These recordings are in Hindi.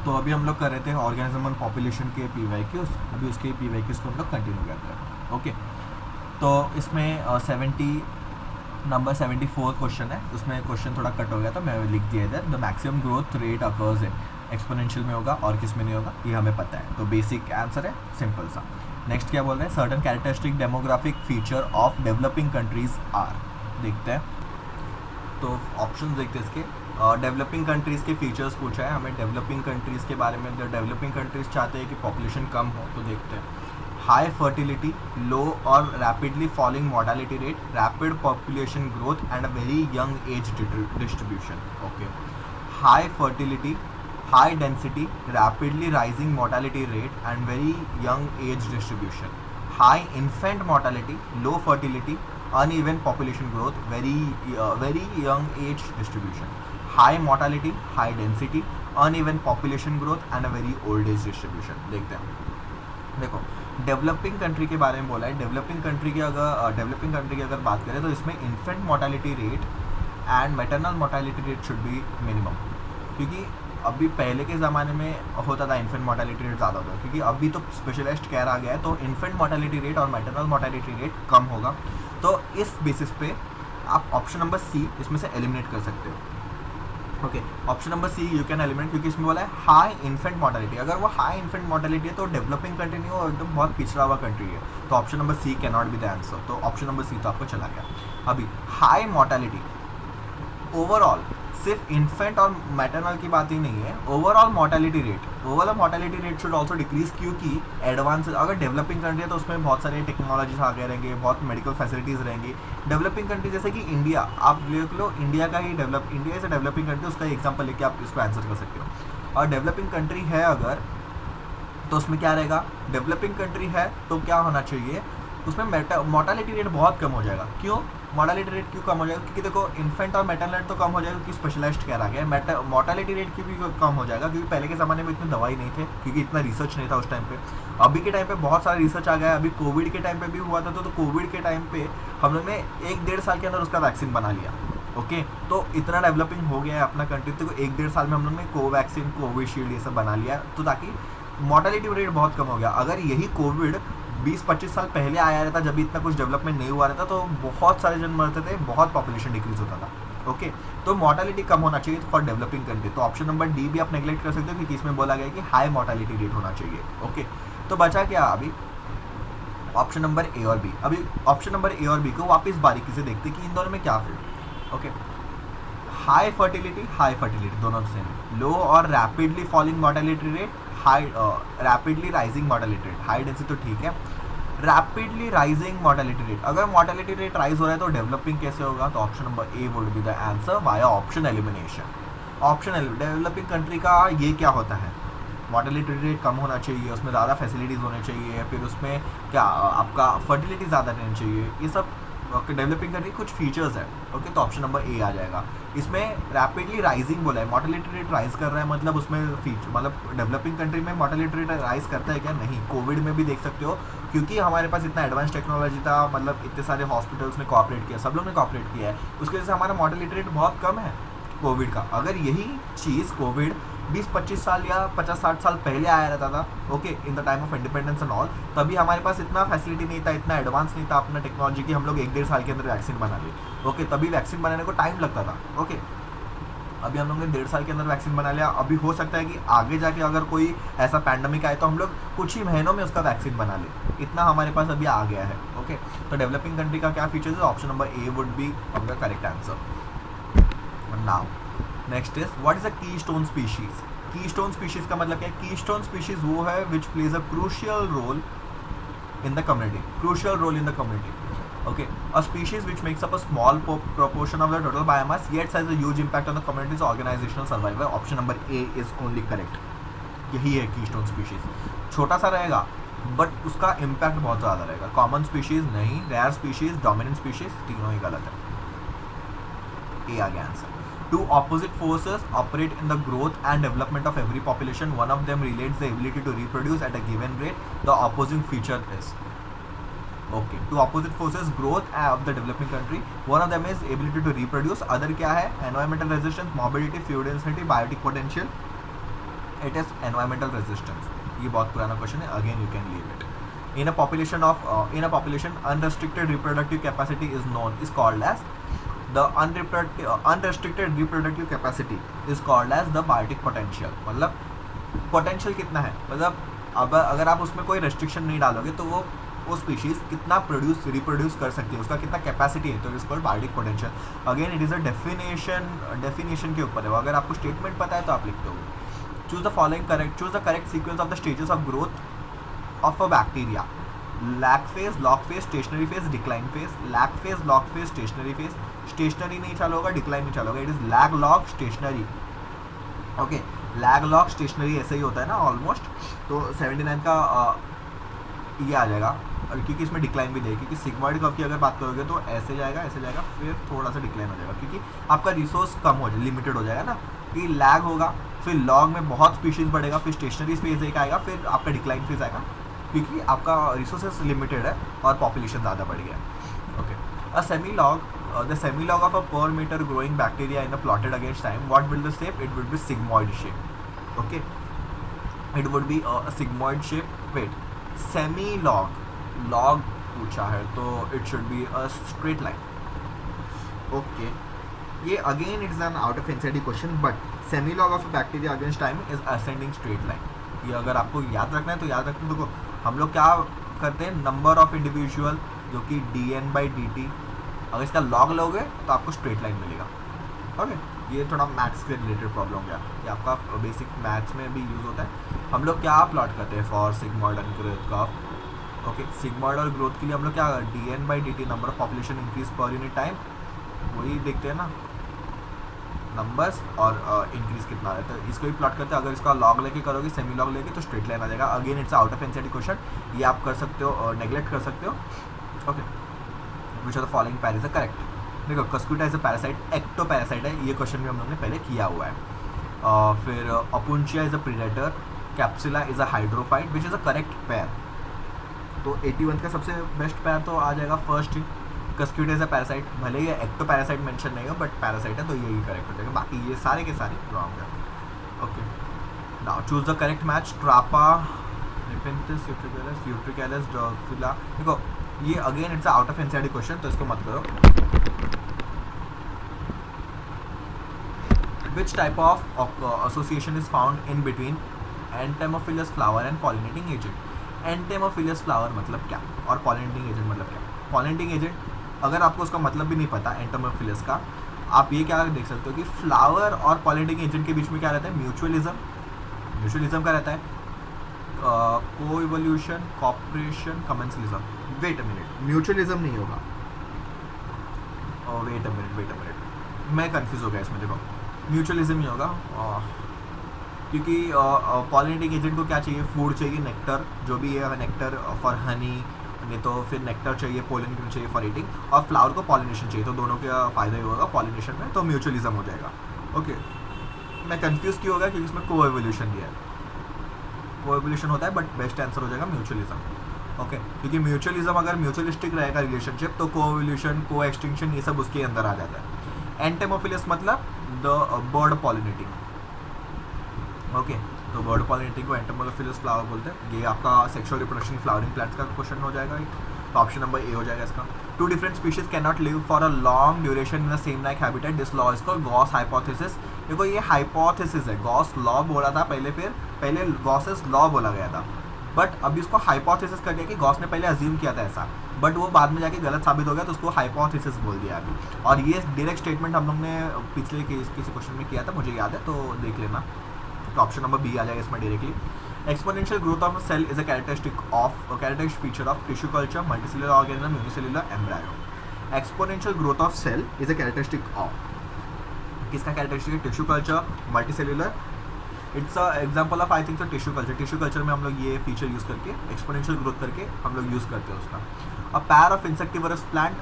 तो अभी हम लोग कर रहे थे ऑर्गेनिज्म एंड पॉपुलेशन के PYQs, अभी उसके PYQs को हम लोग कंटिन्यू करते हैं। ओके, तो इसमें 74 क्वेश्चन है, उसमें क्वेश्चन थोड़ा कट हो गया तो मैं लिख दिया इधर। The maximum growth rate occurs in exponential में होगा और किस में नहीं होगा, ये हमें पता है, तो बेसिक आंसर है, सिंपल सा। नेक्स्ट क्या बोल रहे हैं, certain characteristic demographic feature of developing countries are, देखते हैं। तो ऑप्शन देखते हैं इसके। डेवलपिंग कंट्रीज़ के फीचर्स पूछा है हमें, डेवलपिंग कंट्रीज़ के बारे में। डेवलपिंग कंट्रीज़ चाहते हैं कि पॉपुलेशन कम हो, तो देखते हैं। हाई फर्टिलिटी, लो और rapidly falling mortality rate, rapid population growth and a very young age distribution. Okay, high fertility, high density, rapidly rising mortality rate and very young age distribution. High infant mortality, low fertility, uneven population growth, very young age distribution. High mortality, high density, uneven population growth and a very old age distribution. देखते हैं। देखो, डेवलपिंग कंट्री के बारे में बोला है। डेवलपिंग कंट्री की अगर बात करें तो इसमें infant mortality rate and maternal mortality rate should be minimum, क्योंकि अभी पहले के ज़माने में होता था इन्फेंट मोर्टालिटी रेट ज़्यादा होता है, क्योंकि अभी तो स्पेशलाइज्ड केयर आ गया है, तो इन्फेंट मोर्टालिटी रेट और मैटरनल मोर्टालिटी रेट कम होगा। तो इस बेसिस पे आप ऑप्शन नंबर सी इसमें से एलिमिनेट कर सकते हो। Okay, option number C you can eliminate, क्योंकि इसमें बोला है हाई इन्फेंट मोर्टालिटी। अगर वो हाई इन्फेंट मोर्टालिटी है तो डेवलपिंग कंट्री नहीं हो, एकदम बहुत पिछड़ा हुआ कंट्री है, तो option number C can not be the answer. तो ऑप्शन नंबर सी तो आपको चला गया। अभी हाई मोर्टालिटी, ओवरऑल सिर्फ इन्फेंट और मैटरनल की बात ही नहीं है, overall mortality rate should also decrease, क्योंकि एडवांस अगर डेवलपिंग कंट्री है तो उसमें बहुत सारे टेक्नोलॉजीज आ गए रहेंगे, बहुत मेडिकल फैसिलिटीज़ रहेंगी। डेवलपिंग कंट्री जैसे कि इंडिया, आप देख लो, India is a developing country, उसका एग्जाम्पल लेके आप इसको आंसर कर सकते हो। और डेवलपिंग कंट्री है अगर, तो उसमें क्या रहेगा, डेवलपिंग कंट्री है तो क्या होना चाहिए, उसमें मोर्टालिटी रेट बहुत कम हो जाएगा। क्यों मोर्टालिटी रेट क्यों कम हो जाएगा, क्योंकि देखो इन्फेंट और मैटरनल रेट तो कम हो जाएगा क्योंकि स्पेशलाइज्ड केयर आ गया। मोर्टालिटी रेट की भी कम हो जाएगा क्योंकि पहले के ज़माने में इतनी दवाई नहीं थे, क्योंकि इतना रिसर्च नहीं था उस टाइम पे। अभी के टाइम पे बहुत सारा रिसर्च आ गया है। अभी कोविड के टाइम पे भी हुआ था, तो कोविड के टाइम पे हम लोग ने 1-1.5 साल के अंदर उसका वैक्सीन बना लिया। ओके, तो इतना डेवलपिंग हो गया है अपना कंट्री, तो 1-1.5 साल में हम लोग ने कोवैक्सीन, कोविशील्ड ये सब बना लिया, तो ताकि मोर्टालिटी रेट बहुत कम हो गया। अगर यही कोविड 20-25 साल पहले आया रहता, जब इतना कुछ डेवलपमेंट नहीं हुआ रहता, तो बहुत सारे जन मरते थे, बहुत पॉपुलेशन डिक्रीज होता था। ओके, तो मोर्टालिटी कम होना चाहिए फॉर डेवलपिंग कंट्री। तो ऑप्शन नंबर डी भी आप नेग्लेक्ट कर सकते हो, क्योंकि इसमें बोला गया है कि हाई मोर्टालिटी रेट होना चाहिए। ओके, तो बचा क्या अभी, ऑप्शन नंबर ए और बी। अभी ऑप्शन नंबर ए और बी को वापस बारीकी से देखते कि इन दोनों में क्या फिर। ओके, हाई फर्टिलिटी दोनों सेम है। लो और rapidly falling mortality rate, high rapidly rising mortality rate. High density तो ठीक है, रैपिडली राइजिंग मोर्टालिटी रेट, अगर मोर्टालिटी रेट राइज हो रहा है तो डेवलपिंग कैसे होगा, तो option number A would be the answer via option elimination. Developing country का ये क्या होता है, मोर्टालिटी रेट कम होना चाहिए, उसमें ज़्यादा फैसिलिटीज़ होनी चाहिए, फिर उसमें क्या आपका फर्टिलिटी ज़्यादा रहनी चाहिए, ये सब डेवलपिंग कंट्री कुछ फीचर्स है। ओके, तो ऑप्शन नंबर ए आ जाएगा। इसमें रैपिडली राइजिंग बोला है, मोर्टालिटी रेट राइज कर रहा है, मतलब उसमें फीचर, मतलब डेवलपिंग कंट्री में मोर्टालिटी रेट राइज करता है क्या, नहीं। कोविड में भी देख सकते हो, क्योंकि हमारे पास इतना एडवांस टेक्नोलॉजी था, मतलब इतने सारे हॉस्पिटल्स ने कोऑपरेट किया, सब लोग ने कोऑपरेट किया है, उसकी वजह से हमारा मोर्टालिटी रेट बहुत कम है कोविड का। अगर यही चीज़ कोविड 20-25 साल या 50-60 साल पहले आया रहता था, okay, in the time of independence and all, तभी हमारे पास इतना फैसिलिटी नहीं था, इतना एडवांस नहीं था अपना टेक्नोलॉजी की, हम लोग 1-1.5 साल के अंदर वैक्सीन बना लिए। ओके, तभी वैक्सीन बनाने को टाइम लगता था। ओके, अभी हम लोग ने 1.5 साल के अंदर वैक्सीन बना लिया। अभी हो सकता है कि आगे जाके अगर कोई ऐसा पैंडमिक आए तो हम लोग कुछ ही महीनों में उसका वैक्सीन बना ले, इतना हमारे पास अभी आ गया है। ओके, तो डेवलपिंग कंट्री का क्या फीचर्स है, option number A would be the correct answer. Now next is what is a keystone species. Keystone species का मतलब क्या है, कीस्टोन स्पीशीज वो है which plays a crucial role in the community. Okay, a species which makes up a small proportion of the total biomass yet has a huge impact on the community's organizational survival. Option number A is only correct. यही है कीस्टोन स्पीशीज, छोटा सा रहेगा बट उसका इम्पैक्ट बहुत ज़्यादा रहेगा। कॉमन स्पीशीज नहीं, रेयर स्पीशीज, डोमिनेंट स्पीशीज, तीनों ही गलत है। ए आ गया answer. Two opposite forces operate in the growth and development of every population. One of them relates the ability to reproduce at a given rate. The opposing feature is, okay, two opposite forces growth of the developing country. One of them is ability to reproduce. Other क्या है, environmental resistance, morbidity, food density, biotic potential. It is environmental resistance. ये बहुत पुराना क्वेश्चन है, again you can leave it. In a population, unrestricted reproductive capacity is called as the unrestricted reproductive capacity is called as the biotic potential. मतलब पोटेंशियल कितना है, मतलब अब अगर आप उसमें कोई रेस्ट्रिक्शन नहीं डालोगे तो वो स्पीशीज कितना रिप्रोड्यूस कर सकती है, उसका कितना कैपेसिटी है, तो it's called biotic potential. Again it is a definition के ऊपर है, अगर आपको स्टेटमेंट पता है तो आप लिखते हो. Choose the correct sequence of the stages of growth of a bacteria. Lag phase, log phase, stationary phase, decline phase. Lag phase, log phase, stationary phase. Stationary नहीं चालू होगा, decline नहीं चालू होगा. It is lag, log, stationary. Okay, lag, log, stationary ऐसे ही होता है ना ऑलमोस्ट. तो 79 का ये आ जाएगा, और क्योंकि इसमें डिक्लाइन भी देगा, क्योंकि सिग्मॉइड कर्व की अगर बात करोगे तो ऐसे जाएगा, फिर थोड़ा सा डिक्लाइन हो जाएगा, क्योंकि आपका रिसोर्स कम हो जाए, लिमिटेड हो जाएगा ना. कि लैग होगा, फिर लॉग में बहुत स्पीशीज बढ़ेगा, फिर स्टेशनरी फेज एक आएगा, फिर आपका डिक्लाइन फेज आएगा, क्योंकि आपका रिसोर्सेस लिमिटेड है और पॉपुलेशन ज़्यादा बढ़ गया. Okay, the semi log of a parameter growing bacteria in a plotted against time, what will the shape? It will be sigmoid shape. Okay, it would be a sigmoid shape. Wait, semi log पूछा है तो it should be a straight line. Okay, ये again it is an out of NCERT question, but semi log of bacteria against time is ascending straight line. ये अगर आपको याद रखना है तो याद रखना. देखो हम लोग क्या करते हैं, नंबर ऑफ इंडिविजुअल जो कि dn/dt, अगर इसका लॉग लोगे तो आपको स्ट्रेट लाइन मिलेगा. ओके, ये थोड़ा मैथ्स के रिलेटेड प्रॉब्लम हो गया, ये आपका बेसिक मैथ्स में भी यूज़ होता है. हम लोग क्या प्लॉट करते हैं फॉर सिग्मॉइड एंड ग्रोथ का. ओके, सिग्मॉइड और ग्रोथ के लिए हम लोग क्या, dn/dt, number of population increase per unit time, वही देखते हैं ना, नंबर्स और इंक्रीज कितना है, तो इसको भी प्लॉट करते हैं. अगर इसका लॉग लेके करोगे, सेमी लॉग लेके, तो स्ट्रेट लाइन आ जाएगा. Again it's out of NCERT question, ये आप कर सकते हो, नेग्लेक्ट कर सकते हो. Okay, which are the following pair is correct. देखो, cuscuta is a parasite, ectoparasite है, ये क्वेश्चन भी हम लोगों ने पहले किया हुआ है. फिर opuntia is a predator, capsula is a hydrophyte, which is a correct pair. तो 81 का सबसे बेस्ट पैर तो आ जाएगा first he, Cuscuta is a parasite. भले ये एक्टो पैरासाइट मेंशन नहीं हो, बट पैरासाइट है तो यही करेक्ट हो जाएगा, बाकी ये सारे के सारे रॉन्ग है. Okay, now choose the correct match. Trapa, nepenthes, utricularia, drosophila. देखो ये again it's out of NCERT question, तो इसको मत करो. Which type of association is found in between entomophilous flower and pollinating agent. Entomophilous flower मतलब क्या और पॉलिनेटिंग एजेंट मतलब क्या? पॉलिनेटिंग एजेंट, अगर आपको उसका मतलब भी नहीं पता एंटेमोफिलस का, आप ये क्या देख सकते हो कि फ्लावर और पॉलिनेटिंग एजेंट के बीच में क्या रहता है, म्यूचुअलिज्म का रहता है, coevolution, cooperation, commensalism. Wait a minute, mutualism नहीं होगा. वेट अ मिनट, मैं कंफ्यूज हो गया इसमें. देखो म्यूचुअलिज्म ही होगा, क्योंकि पॉलिनेटिंग एजेंट को क्या चाहिए, फूड चाहिए, नेक्टर, जो भी है नेक्टर फॉर हनी, नहीं तो फिर नेक्टर चाहिए, पोलन चाहिए फॉर ईटिंग, और फ्लावर को पॉलिनेशन चाहिए, तो दोनों का फ़ायदा ही होगा पॉलिनेशन में, तो म्यूचुअलिज्म हो जाएगा. ओके, मैं कंफ्यूज क्यों होगा, क्योंकि इसमें कोएवोल्यूशन दिया है. कोएवोल्यूशन होता है, बट बेस्ट आंसर हो जाएगा म्यूचुअलिज्म. ओके, क्योंकि म्यूचुअलिज्म अगर म्यूचुअलिस्टिक रहेगा रिलेशनशिप, तो कोएवोल्यूशन, को एक्सटिंक्शन, ये सब उसके अंदर आ जाता है. एंटेमोफिलस मतलब द बर्ड पॉलिनेटिंग. ओके, तो बर्ड पॉलिनेटिंग को एंटेमोफिलस फ्लावर बोलते हैं. ये आपका सेक्सुअल रिप्रोडक्शन फ्लावरिंग प्लांट्स का क्वेश्चन हो जाएगा, तो ऑप्शन नंबर ए हो जाएगा इसका. Two different species can not live for a long duration in the same like habitat. This law is called Gauss hypothesis. देखो ये हाइपोथेसिस है, गॉस लॉ बोला था पहले गॉसेस लॉ बोला गया था, बट अभी उसको हाइपोथेसिस कर दिया कि गॉस ने पहले अज्यूम किया था ऐसा, बट वो बाद में जाके गलत साबित हो गया, तो उसको हाइपोथेसिस बोल दिया अभी. और ये डायरेक्ट स्टेटमेंट हम लोग ने पिछले किसी क्वेश्चन में किया था, मुझे याद है, तो देख लेना. तो ऑप्शन नंबर बी आ जाएगा इसमें directly. Exponential growth of a cell is a characteristic feature of tissue culture, multicellular organism, unicellular embryo. Exponential growth of cell is a characteristic of, किसका कैरेक्टरिस्टिक है, tissue culture, multicellular. It's a example of I think so tissue culture में हम लोग ये फीचर यूज़ करके एक्सपोनेंशियल ग्रोथ करके हम लोग यूज़ करते हैं उसका. A pair of insectivorous plant.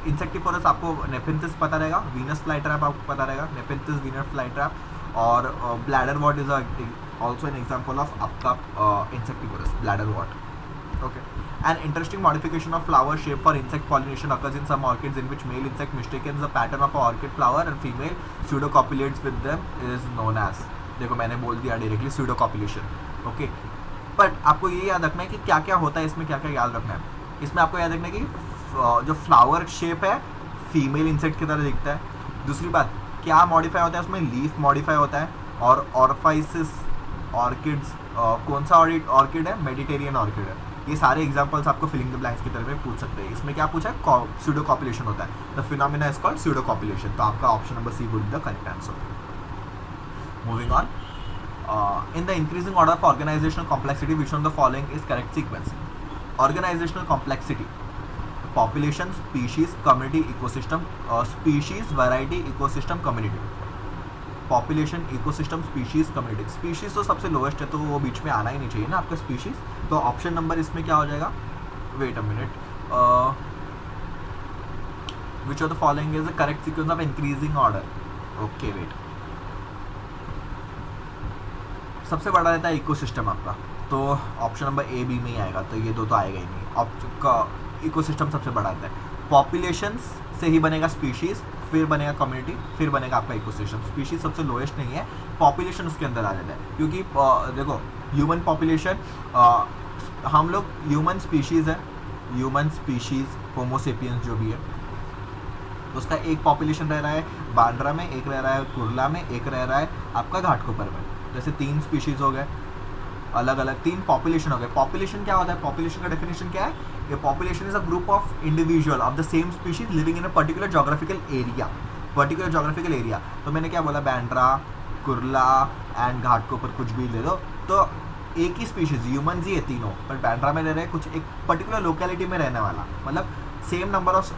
Insectivorous आपको नेपेंथिस पता रहेगा, वीनस फ्लाई ट्रैप आपको पता रहेगा, नेपेंथिस वीनस फ्लाई ट्रैप, और bladder what is also an example of आपका insectivorous bladder wort. Okay, an interesting modification of flower shape for insect pollination occurs in some orchids in which male insect mistakes the pattern of a orchid flower and female pseudocopulates with them is known as. देखो मैंने बोल दिया directly pseudo copulation, okay. But आपको ये याद रखना है कि क्या क्या होता है इसमें, क्या क्या याद रखना है इसमें। आपको याद रखना है कि जो फ्लावर शेप है फीमेल इंसेक्ट की तरह दिखता है। दूसरी बात, क्या मॉडिफाई होता है उसमें, लीफ मॉडिफाई होता है। और ऑर्फाइसिस ऑर्किड्स, कौन सा ऑर्किड है, मेडिटेरियन ऑर्किड है। ये सारे एग्जांपल्स आपको फिलिंग द ब्लैंक्स की तरफ में पूछ सकते हैं। इसमें क्या पूछा है, स्यूडो कॉपुलेशन होता है, the phenomena is called pseudo copulation. तो आपका option number C would be the correct answer. Moving on, in the increasing order of organizational complexity, which one of the following is correct sequence? Organizational complexity: population, species, community, ecosystem, species, variety, ecosystem, community. Population, ecosystem, species, community. Species तो सबसे लोएस्ट है तो वो बीच में आना ही नहीं चाहिए ना आपका स्पीशीज। तो ऑप्शन नंबर इसमें क्या हो जाएगा, wait a minute, which of the following is the correct sequence of increasing order. Okay wait, सबसे बड़ा रहता है इकोसिस्टम आपका, तो ऑप्शन नंबर ए बी में ही आएगा, तो ये दो तो आएगा ही नहीं। ऑप्शन इकोसिस्टम सबसे बड़ा रहता है। पॉपुलेशंस से ही बनेगा स्पीशीज़, फिर बनेगा कम्युनिटी, फिर बनेगा आपका इकोसिस्टम। स्पीशीज सबसे लोएस्ट नहीं है, पॉपुलेशन उसके अंदर आ जाता है, क्योंकि देखो ह्यूमन पॉपुलेशन, हम लोग ह्यूमन स्पीशीज़ है, ह्यूमन स्पीशीज़ होमोसेपियंस जो भी है, उसका एक पॉपुलेशन रह रहा है बांद्रा में, एक रह रहा है कुर्ला में, एक रह रहा है आपका घाटकोपर में। जैसे 3 स्पीशीज़ हो गए अलग अलग, 3 पॉपुलेशन हो गए। पॉपुलेशन क्या होता है, पॉपुलेशन का डेफिनेशन क्या है, ये population is a group of individual of the same species living in a particular geographical area, particular geographical area. तो मैंने क्या बोला, बांद्रा, कुर्ला एंड घाटकोपर, कुछ भी ले लो, तो एक ही स्पीशीज, ह्यूमंस ही है तीनों, पर बांद्रा में रह रहे कुछ एक पर्टिकुलर लोकेलिटी में रहने वाला, मतलब same number of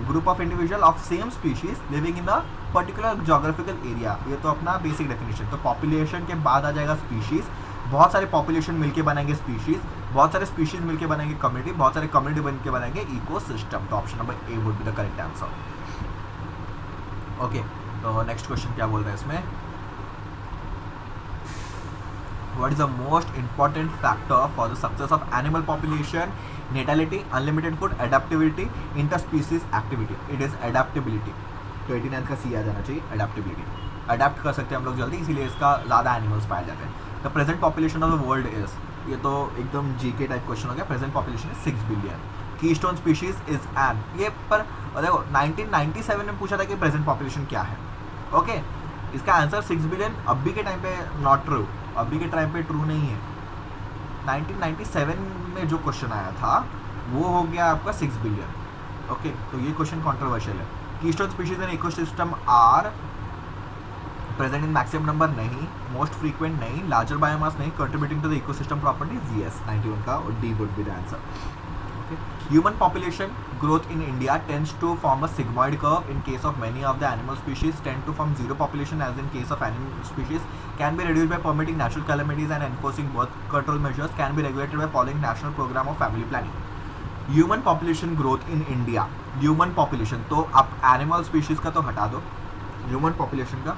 group of individual of same species living in a particular geographical area. ये तो अपना बेसिक डेफिनेशन। तो पॉपुलेशन के बाद आ जाएगा स्पीशीज, बहुत सारे पॉपुलेशन मिलके बनाएंगे स्पीशीज, बहुत सारे स्पीशीज मिलके बनाएंगे कम्युनिटी, बहुत सारे कम्युनिटी बन के बनाएंगे इकोसिस्टम। तो option number A would be the correct answer. Okay, तो नेक्स्ट क्वेश्चन क्या बोल रहे हैं इसमें, what is the most important factor for the success of animal population? Natality, unlimited food, adaptability, interspecies activity. It is adaptability. तो 89 का सी आ जाना चाहिए, adaptability. अडेप्ट कर सकते हैं हम लोग जल्दी, इसीलिए इसका ज़्यादा एनिमल्स पाए जाते हैं। The present population of the world is, ये तो एकदम जीके टाइप क्वेश्चन हो गया। Present population is 6 billion. Keystone species is an, ये पर देखो 1997 में पूछा था कि प्रेजेंट पॉपुलेशन क्या है। ओके, इसका आंसर 6 बिलियन अभी के टाइम पे नॉट ट्रू, अभी के टाइम पे ट्रू नहीं है। 1997 में जो क्वेश्चन आया था वो हो गया आपका 6 बिलियन। ओके, तो ये क्वेश्चन कंट्रोवर्शियल है। Keystone species in ecosystem are present in maximum number नहीं, मोस्ट फ्रीक्वेंट नहीं, लार्जर बायोमास नहीं, contributing to the ecosystem properties yes, 91 का और D would be the answer. Human population growth in India tends to form a sigmoid curve. In case of many of the animal species tend to form zero population, as in case of animal species can be reduced by permitting natural calamities and enforcing birth control measures, can be regulated by following national program of family planning. Human population growth in India, human population, तो आप animal species का तो हटा दो, human population का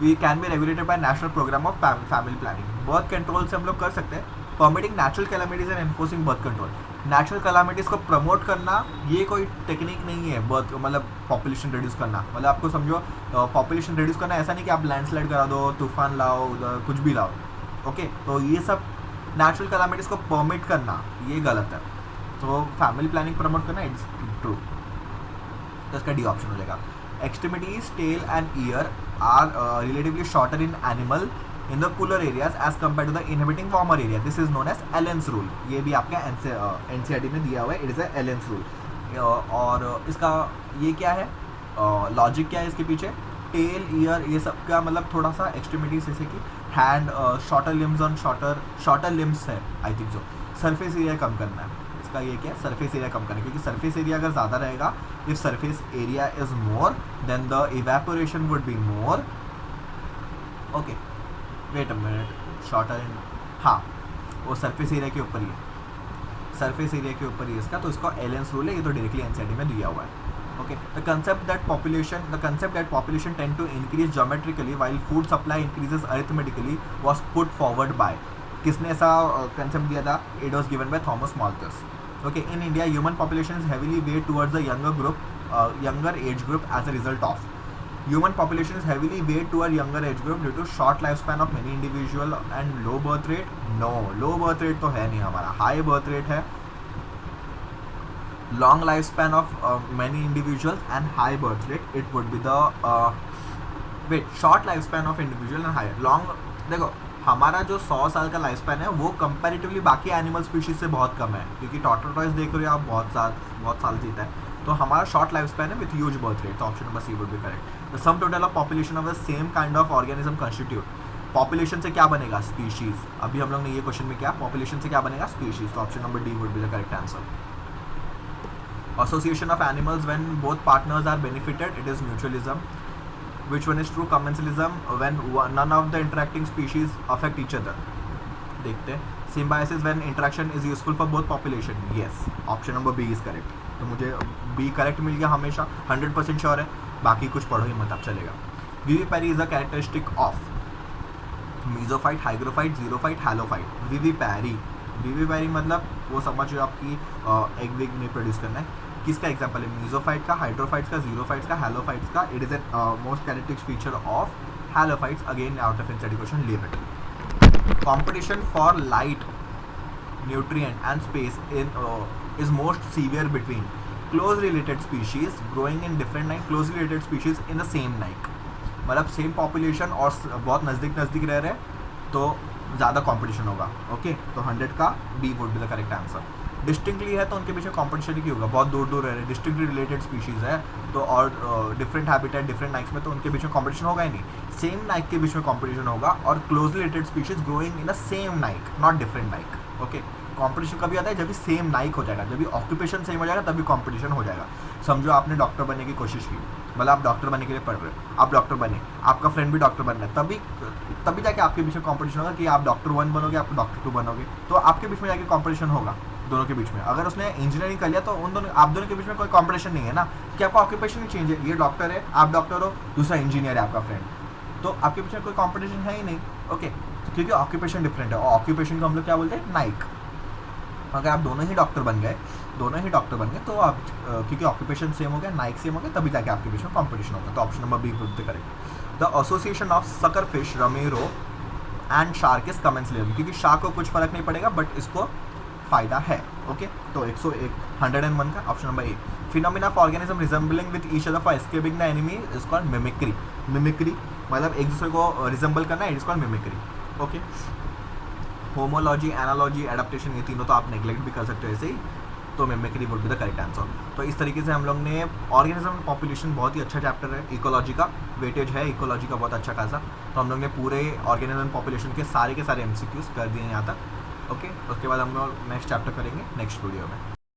we can be regulated by national program of family planning. birth control से हम लोग कर सकते हैं, permitting natural calamities and enforcing birth control. Natural calamities को प्रमोट करना ये कोई टेक्निक नहीं है, बर्थ मतलब पॉपुलेशन रिड्यूस करना, मतलब आपको समझो पॉपुलेशन रिड्यूस करना ऐसा नहीं कि आप लैंडस्लाइड करा दो, तूफान लाओ, कुछ भी लाओ। ओके, तो ये सब नेचुरल कैलामिटीज़ को परमिट करना ये गलत है। तो फैमिली प्लानिंग प्रमोट करना इट्स ट्रू, तो इसका डी ऑप्शन हो जाएगा। Extremities tail and ear are relatively shorter in animal in the cooler areas as compared to the inhabiting warmer area. This is known as Allen's rule. ये भी आपका NCERT में दिया हुआ है, it is a Allen's rule. और इसका ये क्या है, लॉजिक क्या है इसके पीछे, टेल ईयर ये सब का मतलब थोड़ा सा एक्सट्रीमिटीज जैसे कि hand, shorter limbs on shorter limbs है I think so, surface area कम करना है। इसका ये क्या है, सरफेस एरिया कम करना है, क्योंकि सरफेस एरिया अगर ज़्यादा रहेगा, if surface area is more then the evaporation would be more. Okay, wait a minute, shorter in, हाँ वो सरफेस एरिया के ऊपर ही है, सरफेस एरिया के ऊपर ही इसका, तो इसका एलेंस रूल है, ये तो डायरेक्टली एनसीईआरटी में दिया हुआ है। Okay, the concept that population tend to increase geometrically while food supply increases arithmetically was put forward by, किसने ऐसा कंसेप्ट दिया था, it was given by Thomas Malthus. Okay, in India human population is heavily weight towards the younger age group as a result of, Human population is heavily weighted toward younger age group due to short lifespan of many individual and low birth rate. No, low birth rate तो है नहीं हमारा, high birth rate है. Long lifespan of many individuals and high birth rate, it would be the short lifespan of individual and high. Long, देखो हमारा जो 100 साल का लाइफ स्पैन है वो कंपैरेटिवली बाकी एनिमल स्पीशीज से बहुत कम है, क्योंकि टॉर्टोइज देख रहे हो आप बहुत साल जीता है, तो हमारा शॉर्ट लाइफ स्पैन है विथ ह्यूज बर्थ रेट. तो option number C would be correct. The sum total of population of the same kind of organism constitute. Population से क्या बनेगा? स्पीशीज. अभी हम लोग ने ये क्वेश्चन में क्या, पॉपुलेशन से क्या बनेगा? स्पीशीज. तो option number D would be the correct answer. Association of animals when both partners are benefited, it is mutualism. Which one is true? Commensalism, when none of the interacting species affect each other. देखते हैं. Symbiosis, when interaction is useful for both population. Yes, option number B is correct. तो मुझे B correct मिल गया हमेशा, 100% श्योर है. बाकी कुछ पढ़ो ही मत, अब चलेगा. Vivipary is a characteristic of mesophite, hygrophite, xerophyte, halophyte. Vivipary मतलब वो समझ लो आपकी एग वेग में प्रोड्यूस करना है. किसका एग्जाम्पल है? मीजोफाइट का, हाइड्रोफाइट्स का, जीरोफाइट्स का, हैलोफाइट्स का. It is N most characteristic feature of halophytes. Again out of NCERT question, leave it. Competition for light, nutrient and space is most severe between close related species growing in different like closely related species in the same like. मतलब सेम पॉपुलेशन और बहुत नज़दीक रह रहे हैं तो ज़्यादा कंपटीशन होगा. ओके, तो 100 का B would be the correct answer. Distinctly है तो उनके बीच में कंपटीशन ही क्यों होगा? बहुत दूर रह रहे हैं, डिस्टिंक्टली रिलेटेड स्पीशीज़ है तो, और डिफरेंट हैबिटेट डिफरेंट नाइक्स में, तो उनके बीच में कंपटीशन होगा ही नहीं. सेम नाइक के बीच में कंपटीशन होगा, और closely related species growing in the same Naik, not different Naik. Okay, competition कभी आता है जब भी सेम नाइक हो जाएगा, जब भी ऑक्यूपेशन सेम हो जाएगा तभी कंपटीशन हो जाएगा. समझो आपने डॉक्टर बनने की कोशिश की, मतलब आप डॉक्टर बनने के लिए पढ़ रहे हो, आप डॉक्टर बने, आपका फ्रेंड भी डॉक्टर बनना है, तभी जाके आपके बीच में कंपटीशन होगा कि आप डॉक्टर 1 बनोगे, आप डॉक्टर 2 बनोगे, तो आपके बीच में जाके कंपटीशन होगा दोनों के बीच में. अगर उसने इंजीनियरिंग कर लिया तो आप दोनों के बीच में कोई कंपटीशन नहीं है ना, कि आपका ऑक्यूपेशन ही चेंज है. ये डॉक्टर है, आप डॉक्टर हो, दूसरा इंजीनियर है आपका फ्रेंड, तो आपके बीच में कोई कंपटीशन है ही नहीं. ओके, क्योंकि ऑक्यूपेशन डिफरेंट है, और ऑक्यूपेशन को हम लोग क्या बोलते हैं? नाइक. अगर आप दोनों ही डॉक्टर बन गए तो आप, क्योंकि ऑक्यूपेशन सेम हो गया, नाइक सेम हो गया, तभी जाके आपके बीच में कंपटीशन होगा. तो option number B would be correct. The association of sucker fish, remora and shark is commensalism. क्योंकि शार्क को कुछ फर्क नहीं पड़ेगा, बट इसको फायदा है. ओके, तो 101 का option number A. Phenomena of organism resembling with each other for escaping the enemy is called mimicry. Mimicry मतलब एक दूसरे को रिजेंबल करना, it is called mimicry. Okay, homology, analogy, adaptation, ये तीनों तो आप नेग्लेक्ट भी कर सकते हो ऐसे ही. तो mimicry would be the correct answer. तो इस तरीके से हम लोग ने ऑर्गेनिज्म पॉपुलेशन, बहुत ही अच्छा चैप्टर है. इकोलॉजी का वेटेज है, इकोलॉजी का बहुत अच्छा खासा. तो हम लोग ने पूरे ऑर्गेनिज्म पॉपुलेशन के सारे MCQs कर दिए यहाँ तक. ओके, उसके बाद हम लोग नेक्स्ट चैप्टर करेंगे नेक्स्ट वीडियो में.